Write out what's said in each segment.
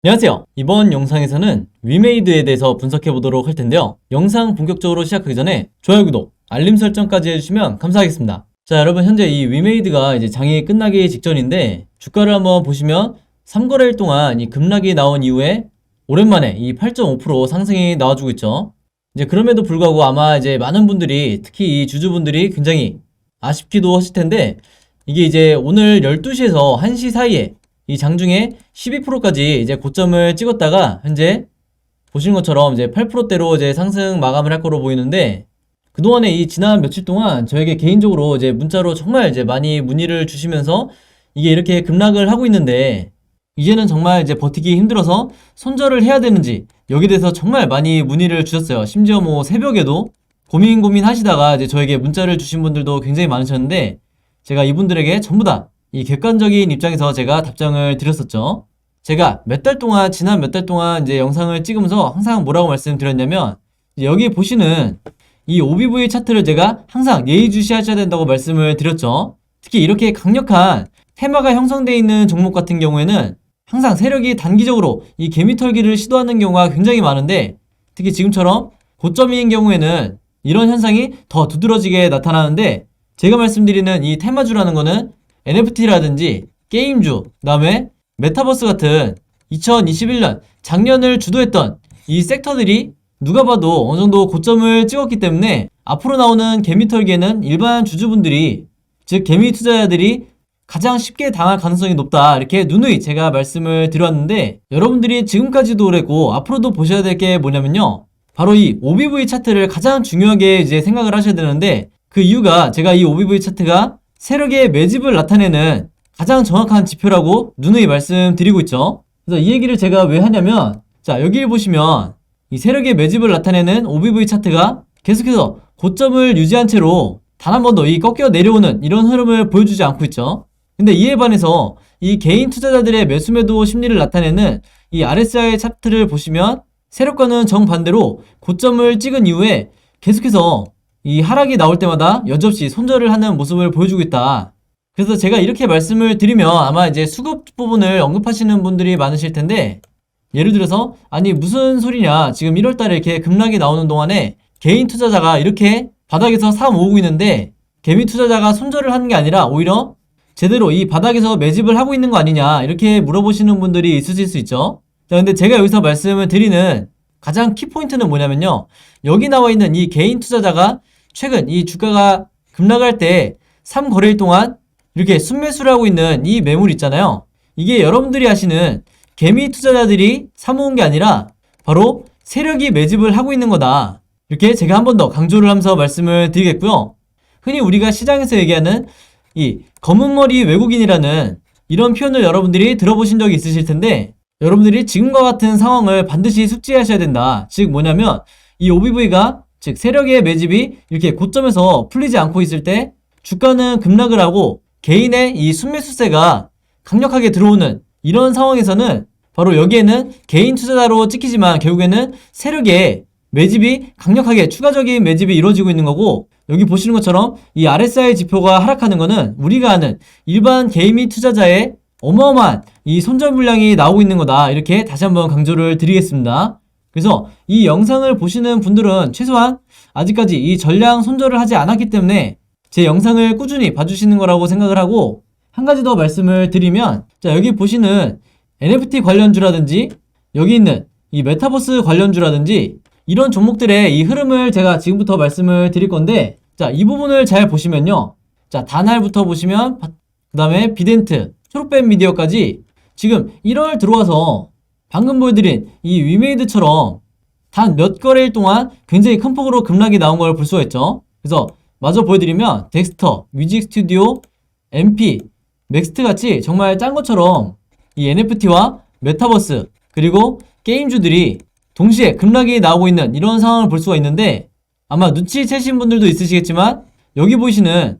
안녕하세요. 이번 영상에서는 위메이드에 대해서 분석해 보도록 할 텐데요. 영상 본격적으로 시작하기 전에 좋아요, 구독, 알림 설정까지 해주시면 감사하겠습니다. 자, 여러분, 현재 이 위메이드가 이제 장이 끝나기 직전인데 주가를 한번 보시면 3거래일 동안 이 급락이 나온 이후에 오랜만에 이 8.5% 상승이 나와주고 있죠. 이제 그럼에도 불구하고 아마 이제 많은 분들이, 특히 이 주주분들이 굉장히 아쉽기도 하실 텐데, 이게 이제 오늘 12시에서 1시 사이에 이 장중에 12%까지 이제 고점을 찍었다가 현재 보시는 것처럼 이제 8%대로 이제 상승 마감을 할 거로 보이는데, 그동안에 이 지난 며칠 동안 저에게 개인적으로 이제 문자로 정말 이제 많이 문의를 주시면서 이게 이렇게 급락을 하고 있는데 이제는 정말 이제 버티기 힘들어서 손절을 해야 되는지 여기에 대해서 정말 많이 문의를 주셨어요. 심지어 뭐 새벽에도 고민하시다가 이제 저에게 문자를 주신 분들도 굉장히 많으셨는데, 제가 이분들에게 전부 다 이 객관적인 입장에서 제가 답장을 드렸었죠. 제가 지난 몇 달 동안 이제 영상을 찍으면서 항상 뭐라고 말씀드렸냐면, 여기 보시는 이 OBV 차트를 제가 항상 예의주시하셔야 된다고 말씀을 드렸죠. 특히 이렇게 강력한 테마가 형성되어 있는 종목 같은 경우에는 항상 세력이 단기적으로 이 개미털기를 시도하는 경우가 굉장히 많은데, 특히 지금처럼 고점인 경우에는 이런 현상이 더 두드러지게 나타나는데, 제가 말씀드리는 이 테마주라는 거는 NFT라든지 게임주, 그다음에 메타버스 같은 2021년 작년을 주도했던 이 섹터들이 누가 봐도 어느 정도 고점을 찍었기 때문에 앞으로 나오는 개미털기에는 일반 주주분들이, 즉 개미 투자자들이 가장 쉽게 당할 가능성이 높다, 이렇게 누누이 제가 말씀을 드렸는데, 여러분들이 지금까지도 그랬고 앞으로도 보셔야 될 게 뭐냐면요, 바로 이 OBV 차트를 가장 중요하게 이제 생각을 하셔야 되는데, 그 이유가 제가 이 OBV 차트가 세력의 매집을 나타내는 가장 정확한 지표라고 누누이 말씀드리고 있죠. 그래서 이 얘기를 제가 왜 하냐면, 자, 여기를 보시면 이 세력의 매집을 나타내는 OBV 차트가 계속해서 고점을 유지한 채로 단 한 번도 이 꺾여 내려오는 이런 흐름을 보여주지 않고 있죠. 근데 이에 반해서 이 개인 투자자들의 매수매도 심리를 나타내는 이 RSI 차트를 보시면 세력과는 정반대로 고점을 찍은 이후에 계속해서 이 하락이 나올 때마다 여지없이 손절을 하는 모습을 보여주고 있다. 그래서 제가 이렇게 말씀을 드리면 아마 이제 수급 부분을 언급하시는 분들이 많으실 텐데, 예를 들어서 아니 무슨 소리냐, 지금 1월달에 이렇게 급락이 나오는 동안에 개인 투자자가 이렇게 바닥에서 사 모으고 있는데 개미 투자자가 손절을 하는 게 아니라 오히려 제대로 이 바닥에서 매집을 하고 있는 거 아니냐, 이렇게 물어보시는 분들이 있으실 수 있죠. 자, 근데 제가 여기서 말씀을 드리는 가장 키포인트는 뭐냐면요, 여기 나와 있는 이 개인 투자자가 최근 이 주가가 급락할 때 3거래일 동안 이렇게 순매수를 하고 있는 이 매물 있잖아요. 이게 여러분들이 아시는 개미 투자자들이 사모은 게 아니라 바로 세력이 매집을 하고 있는 거다, 이렇게 제가 한 번 더 강조를 하면서 말씀을 드리겠고요. 흔히 우리가 시장에서 얘기하는 이 검은머리 외국인이라는 이런 표현을 여러분들이 들어보신 적이 있으실 텐데, 여러분들이 지금과 같은 상황을 반드시 숙지하셔야 된다. 즉 뭐냐면, 이 OBV가, 즉 세력의 매집이 이렇게 고점에서 풀리지 않고 있을 때 주가는 급락을 하고 개인의 이 순매수세가 강력하게 들어오는 이런 상황에서는 바로 여기에는 개인 투자자로 찍히지만 결국에는 세력의 매집이 강력하게, 추가적인 매집이 이루어지고 있는 거고, 여기 보시는 것처럼 이 RSI 지표가 하락하는 거는 우리가 아는 일반 개미 투자자의 어마어마한 이 손절 물량이 나오고 있는 거다, 이렇게 다시 한번 강조를 드리겠습니다. 그래서 이 영상을 보시는 분들은 최소한 아직까지 이 전량 손절을 하지 않았기 때문에 제 영상을 꾸준히 봐주시는 거라고 생각을 하고, 한 가지 더 말씀을 드리면, 자, 여기 보시는 NFT 관련주라든지 여기 있는 이 메타버스 관련주라든지 이런 종목들의 이 흐름을 제가 지금부터 말씀을 드릴 건데, 자, 이 부분을 잘 보시면요, 자, 다날부터 보시면 그 다음에 비덴트, 초록빛 미디어까지 지금 1월 들어와서 방금 보여드린 이 위메이드처럼 단 몇 거래일 동안 굉장히 큰 폭으로 급락이 나온 걸 볼 수가 있죠. 그래서 마저 보여드리면 덱스터, 뮤직 스튜디오, MP, 맥스트 같이 정말 짠 것처럼 이 NFT와 메타버스 그리고 게임주들이 동시에 급락이 나오고 있는 이런 상황을 볼 수가 있는데, 아마 눈치채신 분들도 있으시겠지만 여기 보이시는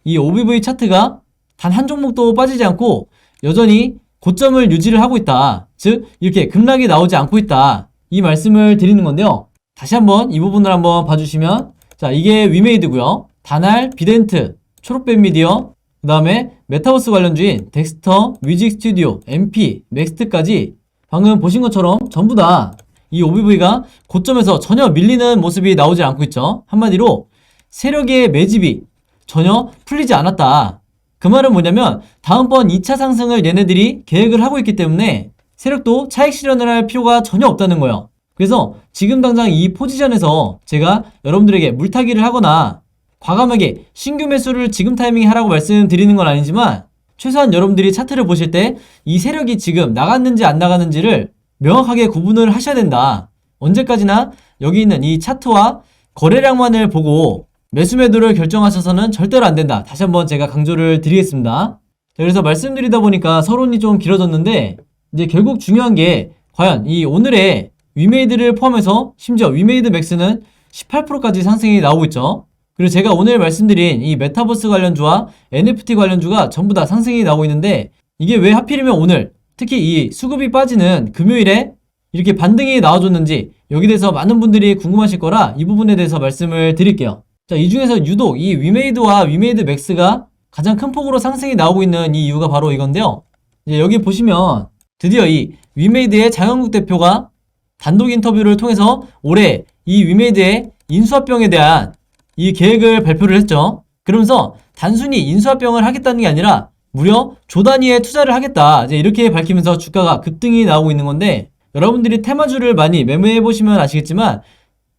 이 OBV 차트가 단 한 종목도 빠지지 않고 여전히 고점을 유지를 하고 있다, 즉 이렇게 급락이 나오지 않고 있다, 이 말씀을 드리는 건데요. 다시 한번 이 부분을 한번 봐주시면, 자, 이게 위메이드고요. 다날, 비덴트, 초록빛 미디어, 그 다음에 메타버스 관련주인 덱스터, 뮤직 스튜디오, MP, 맥스트까지 방금 보신 것처럼 전부 다 이 OBV가 고점에서 전혀 밀리는 모습이 나오지 않고 있죠. 한마디로 세력의 매집이 전혀 풀리지 않았다. 그 말은 뭐냐면 다음번 2차 상승을 얘네들이 계획을 하고 있기 때문에 세력도 차익 실현을 할 필요가 전혀 없다는 거예요. 그래서 지금 당장 이 포지션에서 제가 여러분들에게 물타기를 하거나 과감하게 신규 매수를 지금 타이밍에 하라고 말씀드리는 건 아니지만 최소한 여러분들이 차트를 보실 때 이 세력이 지금 나갔는지 안 나갔는지를 명확하게 구분을 하셔야 된다. 언제까지나 여기 있는 이 차트와 거래량만을 보고 매수 매도를 결정하셔서는 절대로 안 된다. 다시 한번 제가 강조를 드리겠습니다. 그래서 말씀드리다 보니까 서론이 좀 길어졌는데 이제 결국 중요한 게 과연 이 오늘의 위메이드를 포함해서 심지어 위메이드 맥스는 18%까지 상승이 나오고 있죠. 그리고 제가 오늘 말씀드린 이 메타버스 관련주와 NFT 관련주가 전부 다 상승이 나오고 있는데 이게 왜 하필이면 오늘 특히 이 수급이 빠지는 금요일에 이렇게 반등이 나와줬는지 여기 대해서 많은 분들이 궁금하실 거라 이 부분에 대해서 말씀을 드릴게요. 자, 이 중에서 유독 이 위메이드와 위메이드 맥스가 가장 큰 폭으로 상승이 나오고 있는 이 이유가 바로 이건데요. 이제 여기 보시면 드디어 이 위메이드의 장영국 대표가 단독 인터뷰를 통해서 올해 이 위메이드의 인수합병에 대한 이 계획을 발표를 했죠. 그러면서 단순히 인수합병을 하겠다는 게 아니라 무려 조 단위의 투자를 하겠다. 이제 이렇게 밝히면서 주가가 급등이 나오고 있는 건데 여러분들이 테마주를 많이 매매해 보시면 아시겠지만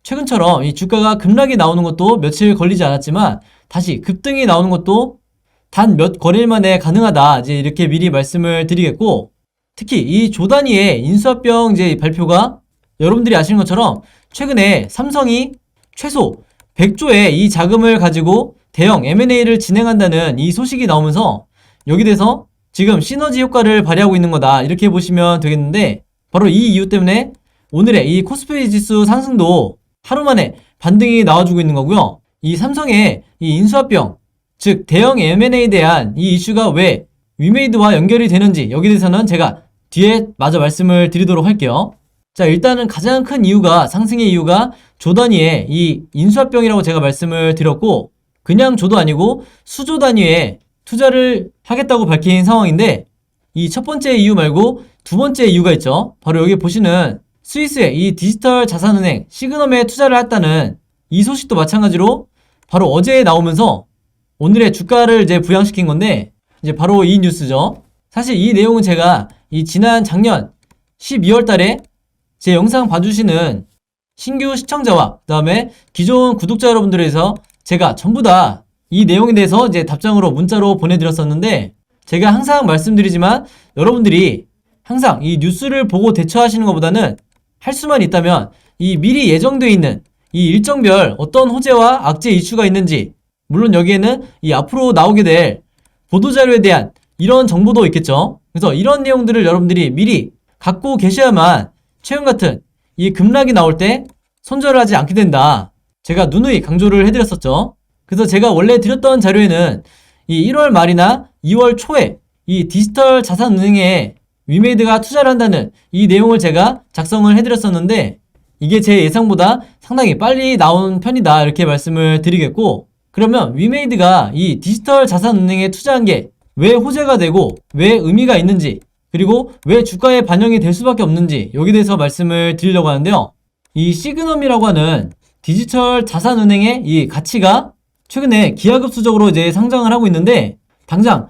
최근처럼 이 주가가 급락이 나오는 것도 며칠 걸리지 않았지만 다시 급등이 나오는 것도 단 몇 거래일 만에 가능하다. 이제 이렇게 미리 말씀을 드리겠고 특히 이 조 단위의 인수합병 이제 발표가 여러분들이 아시는 것처럼 최근에 삼성이 최소 100조의 이 자금을 가지고 대형 M&A를 진행한다는 이 소식이 나오면서 여기 대해서 지금 시너지 효과를 발휘하고 있는 거다. 이렇게 보시면 되겠는데 바로 이 이유 때문에 오늘의 이 코스피 지수 상승도 하루 만에 반등이 나와주고 있는 거고요. 이 삼성의 이 인수합병, 즉 대형 M&A에 대한 이 이슈가 왜 위메이드와 연결이 되는지 여기 대해서는 제가 뒤에 마저 말씀을 드리도록 할게요. 자, 일단은 가장 큰 이유가 상승의 이유가 조 단위의 이 인수합병이라고 제가 말씀을 드렸고 그냥 조도 아니고 수조 단위의 투자를 하겠다고 밝힌 상황인데 이 첫 번째 이유 말고 두 번째 이유가 있죠. 바로 여기 보시는 스위스의 이 디지털 자산은행 시그넘에 투자를 했다는 이 소식도 마찬가지로 바로 어제 나오면서 오늘의 주가를 이제 부양시킨 건데 이제 바로 이 뉴스죠. 사실 이 내용은 제가 이 지난 작년 12월 달에 제 영상 봐주시는 신규 시청자와 그 다음에 기존 구독자 여러분들에서 제가 전부 다 이 내용에 대해서 이제 답장으로 문자로 보내드렸었는데 제가 항상 말씀드리지만 여러분들이 항상 이 뉴스를 보고 대처하시는 것보다는 할 수만 있다면 이 미리 예정되어 있는 이 일정별 어떤 호재와 악재 이슈가 있는지 물론 여기에는 이 앞으로 나오게 될 보도자료에 대한 이런 정보도 있겠죠. 그래서 이런 내용들을 여러분들이 미리 갖고 계셔야만 최근 같은 이 급락이 나올 때 손절을 하지 않게 된다. 제가 누누이 강조를 해드렸었죠. 그래서 제가 원래 드렸던 자료에는 이 1월 말이나 2월 초에 이 디지털 자산은행에 위메이드가 투자를 한다는 이 내용을 제가 작성을 해드렸었는데 이게 제 예상보다 상당히 빨리 나온 편이다 이렇게 말씀을 드리겠고 그러면 위메이드가 이 디지털 자산은행에 투자한 게 왜 호재가 되고 왜 의미가 있는지 그리고 왜 주가에 반영이 될 수밖에 없는지 여기에 대해서 말씀을 드리려고 하는데요. 이 시그넘이라고 하는 디지털 자산은행의 이 가치가 최근에 기하급수적으로 이제 상장을 하고 있는데 당장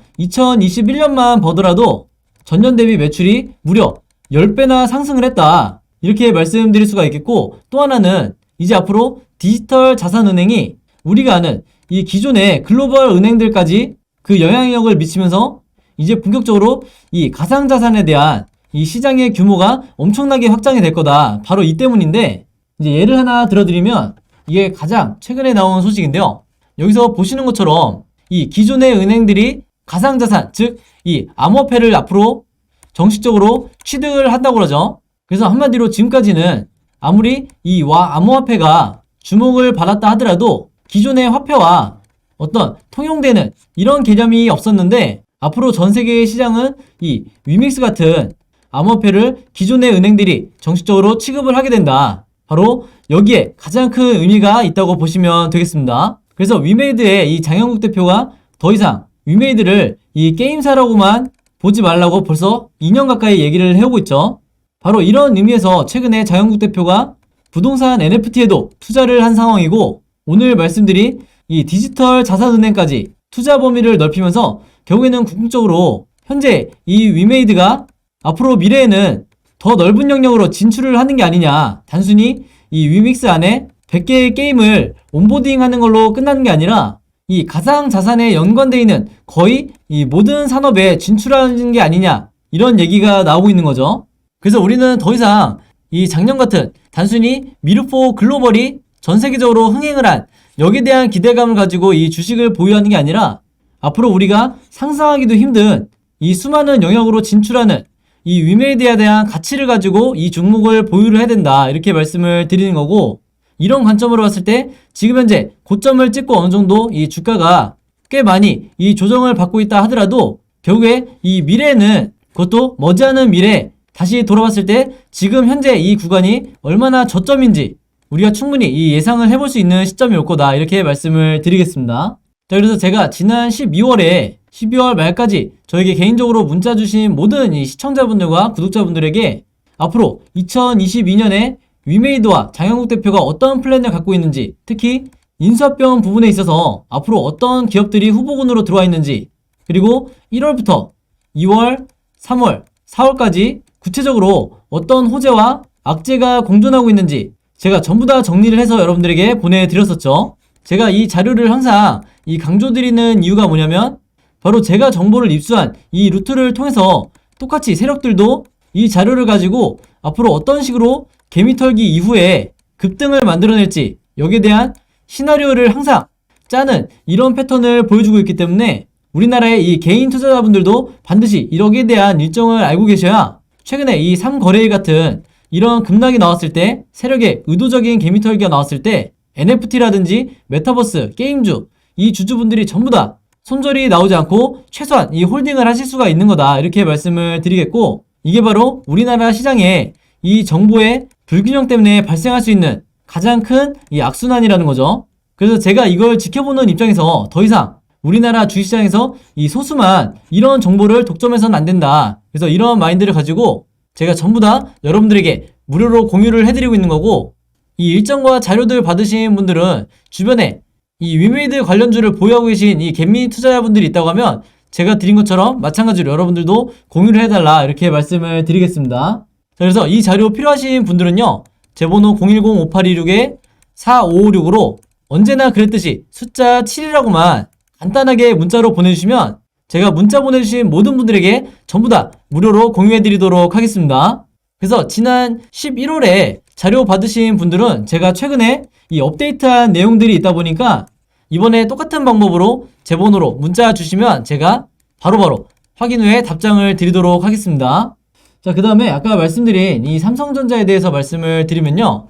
2021년만 보더라도 전년 대비 매출이 무려 10배나 상승을 했다. 이렇게 말씀드릴 수가 있겠고 또 하나는 이제 앞으로 디지털 자산은행이 우리가 아는 이 기존의 글로벌 은행들까지 그 영향력을 미치면서 이제 본격적으로 이 가상자산에 대한 이 시장의 규모가 엄청나게 확장이 될 거다. 바로 이 때문인데 이제 예를 하나 들어드리면 이게 가장 최근에 나온 소식인데요. 여기서 보시는 것처럼 이 기존의 은행들이 가상자산, 즉 이 암호화폐를 앞으로 정식적으로 취득을 한다고 그러죠. 그래서 한마디로 지금까지는 아무리 이 암호화폐가 주목을 받았다 하더라도 기존의 화폐와 어떤 통용되는 이런 개념이 없었는데 앞으로 전 세계의 시장은 이 위믹스 같은 암호화폐를 기존의 은행들이 정식적으로 취급을 하게 된다. 바로 여기에 가장 큰 의미가 있다고 보시면 되겠습니다. 그래서 위메이드의 이 장영국 대표가 더 이상 위메이드를 이 게임사라고만 보지 말라고 벌써 2년 가까이 얘기를 해오고 있죠. 바로 이런 의미에서 최근에 장영국 대표가 부동산 NFT에도 투자를 한 상황이고, 오늘 말씀드린 이 디지털 자산은행까지 투자 범위를 넓히면서 결국에는 궁극적으로 현재 이 위메이드가 앞으로 미래에는 더 넓은 영역으로 진출을 하는 게 아니냐, 단순히 이 위믹스 안에 100개의 게임을 온보딩하는 걸로 끝나는 게 아니라 이 가상자산에 연관되어 있는 거의 이 모든 산업에 진출하는 게 아니냐, 이런 얘기가 나오고 있는 거죠. 그래서 우리는 더 이상 이 작년 같은 단순히 미르포 글로벌이 전 세계적으로 흥행을 한 여기에 대한 기대감을 가지고 이 주식을 보유하는 게 아니라 앞으로 우리가 상상하기도 힘든 이 수많은 영역으로 진출하는 이 위메이드에 대한 가치를 가지고 이 종목을 보유를 해야 된다, 이렇게 말씀을 드리는 거고, 이런 관점으로 봤을 때 지금 현재 고점을 찍고 어느 정도 이 주가가 꽤 많이 이 조정을 받고 있다 하더라도 결국에 이 미래에는, 그것도 머지않은 미래 다시 돌아봤을 때 지금 현재 이 구간이 얼마나 저점인지 우리가 충분히 이 예상을 해볼 수 있는 시점이 올 거다, 이렇게 말씀을 드리겠습니다. 자, 그래서 제가 지난 12월 말까지 저에게 개인적으로 문자 주신 모든 이 시청자분들과 구독자분들에게 앞으로 2022년에 위메이드와 장영국 대표가 어떤 플랜을 갖고 있는지, 특히 인수합병 부분에 있어서 앞으로 어떤 기업들이 후보군으로 들어와 있는지, 그리고 1월부터 2월, 3월, 4월까지 구체적으로 어떤 호재와 악재가 공존하고 있는지 제가 전부 다 정리를 해서 여러분들에게 보내드렸었죠. 제가 이 자료를 항상 이 강조드리는 이유가 뭐냐면, 바로 제가 정보를 입수한 이 루트를 통해서 똑같이 세력들도 이 자료를 가지고 앞으로 어떤 식으로 개미털기 이후에 급등을 만들어낼지, 여기에 대한 시나리오를 항상 짜는 이런 패턴을 보여주고 있기 때문에 우리나라의 이 개인 투자자분들도 반드시 여기에 대한 일정을 알고 계셔야 최근에 이 3거래일 같은 이런 급락이 나왔을 때, 세력의 의도적인 개미털기가 나왔을 때 NFT라든지 메타버스, 게임주, 이 주주분들이 전부 다 손절이 나오지 않고 최소한 이 홀딩을 하실 수가 있는 거다, 이렇게 말씀을 드리겠고, 이게 바로 우리나라 시장에 이 정보의 불균형 때문에 발생할 수 있는 가장 큰 이 악순환이라는 거죠. 그래서 제가 이걸 지켜보는 입장에서 더 이상 우리나라 주식시장에서 이 소수만 이런 정보를 독점해서는 안 된다. 그래서 이런 마인드를 가지고 제가 전부 다 여러분들에게 무료로 공유를 해드리고 있는 거고, 이 일정과 자료들 받으신 분들은 주변에 이 위메이드 관련주를 보유하고 계신 이 개미 투자자분들이 있다고 하면 제가 드린 것처럼 마찬가지로 여러분들도 공유를 해달라, 이렇게 말씀을 드리겠습니다. 자, 그래서 이 자료 필요하신 분들은요, 제 번호 010-5826-4556으로 언제나 그랬듯이 숫자 7이라고만 간단하게 문자로 보내주시면 제가 문자 보내주신 모든 분들에게 전부 다 무료로 공유해드리도록 하겠습니다. 그래서 지난 11월에 자료 받으신 분들은 제가 최근에 이 업데이트한 내용들이 있다 보니까 이번에 똑같은 방법으로 제 번호로 문자 주시면 제가 바로바로 확인 후에 답장을 드리도록 하겠습니다. 자, 그 다음에 아까 말씀드린 이 삼성전자에 대해서 말씀을 드리면요,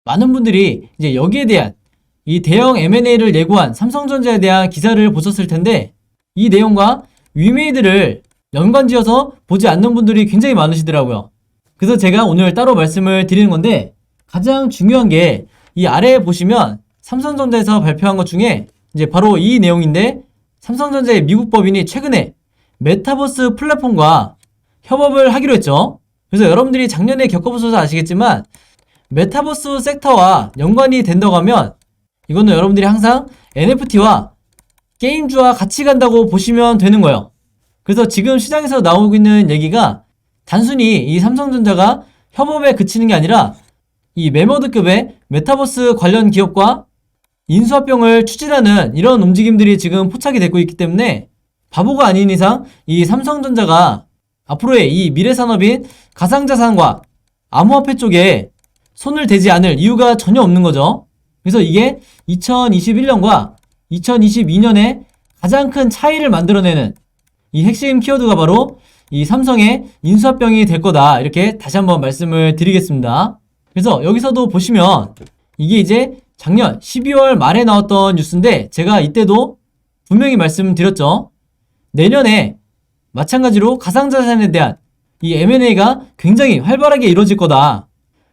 많은 분들이 이제 여기에 대한 이 대형 M&A를 예고한 삼성전자에 대한 기사를 보셨을 텐데, 이 내용과 위메이드를 연관지어서 보지 않는 분들이 굉장히 많으시더라고요. 그래서 제가 오늘 따로 말씀을 드리는 건데, 가장 중요한 게 이 아래에 보시면 삼성전자에서 발표한 것 중에 이제 바로 이 내용인데, 삼성전자의 미국 법인이 최근에 메타버스 플랫폼과 협업을 하기로 했죠. 그래서 여러분들이 작년에 겪어보셔서 아시겠지만 메타버스 섹터와 연관이 된다고 하면 이거는 여러분들이 항상 NFT와 게임주와 같이 간다고 보시면 되는 거예요. 그래서 지금 시장에서 나오고 있는 얘기가 단순히 이 삼성전자가 협업에 그치는 게 아니라 이 메머드급의 메타버스 관련 기업과 인수합병을 추진하는 이런 움직임들이 지금 포착이 되고 있기 때문에 바보가 아닌 이상 이 삼성전자가 앞으로의 이 미래산업인 가상자산과 암호화폐 쪽에 손을 대지 않을 이유가 전혀 없는 거죠. 그래서 이게 2021년과 2022년에 가장 큰 차이를 만들어내는 이 핵심 키워드가 바로 이 삼성의 인수합병이 될 거다, 이렇게 다시 한번 말씀을 드리겠습니다. 그래서 여기서도 보시면 이게 이제 작년 12월 말에 나왔던 뉴스인데, 제가 이때도 분명히 말씀드렸죠. 내년에 마찬가지로 가상자산에 대한 이 M&A가 굉장히 활발하게 이루어질 거다.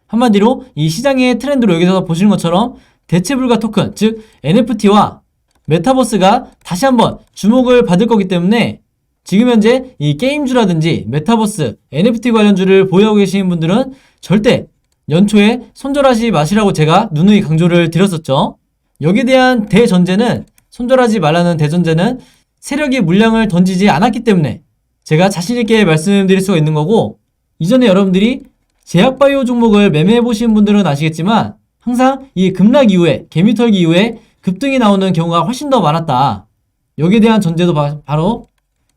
한마디로 이 시장의 트렌드로 여기서 보시는 것처럼 대체불가 토큰, 즉 NFT와 메타버스가 다시 한번 주목을 받을 거기 때문에 지금 현재 이 게임주라든지 메타버스, NFT 관련주를 보유하고 계시는 분들은 절대 연초에 손절하지 마시라고 제가 누누이 강조를 드렸었죠. 여기에 대한 대전제는, 손절하지 말라는 대전제는 세력이 물량을 던지지 않았기 때문에 제가 자신있게 말씀드릴 수가 있는 거고, 이전에 여러분들이 제약바이오 종목을 매매해보신 분들은 아시겠지만 항상 이 급락 이후에, 개미털기 이후에 급등이 나오는 경우가 훨씬 더 많았다. 여기에 대한 전제도 바로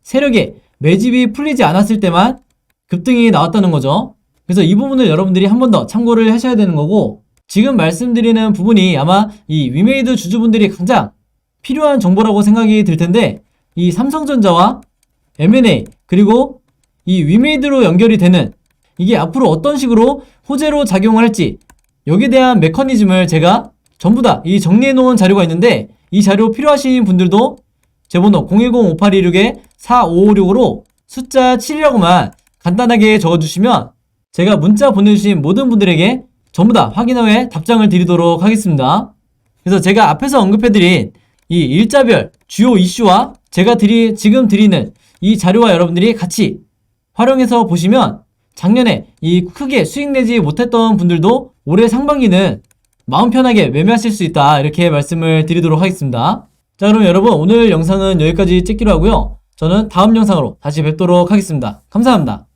세력의 매집이 풀리지 않았을 때만 급등이 나왔다는 거죠. 그래서 이 부분을 여러분들이 한 번 더 참고를 하셔야 되는 거고, 지금 말씀드리는 부분이 아마 이 위메이드 주주분들이 가장 필요한 정보라고 생각이 들 텐데, 이 삼성전자와 M&A 그리고 이 위메이드로 연결이 되는, 이게 앞으로 어떤 식으로 호재로 작용을 할지, 여기에 대한 메커니즘을 제가 전부 다 이 정리해 놓은 자료가 있는데, 이 자료 필요하신 분들도 제 번호 010-5816-4556으로 숫자 7이라고만 간단하게 적어주시면 제가 문자 보내주신 모든 분들에게 전부 다 확인 후에 답장을 드리도록 하겠습니다. 그래서 제가 앞에서 언급해드린 이 일자별 주요 이슈와 제가 지금 드리는 이 자료와 여러분들이 같이 활용해서 보시면 작년에 이 크게 수익 내지 못했던 분들도 올해 상반기는 마음 편하게 매매하실 수 있다, 이렇게 말씀을 드리도록 하겠습니다. 자, 그럼 여러분, 오늘 영상은 여기까지 찍기로 하고요. 저는 다음 영상으로 다시 뵙도록 하겠습니다. 감사합니다.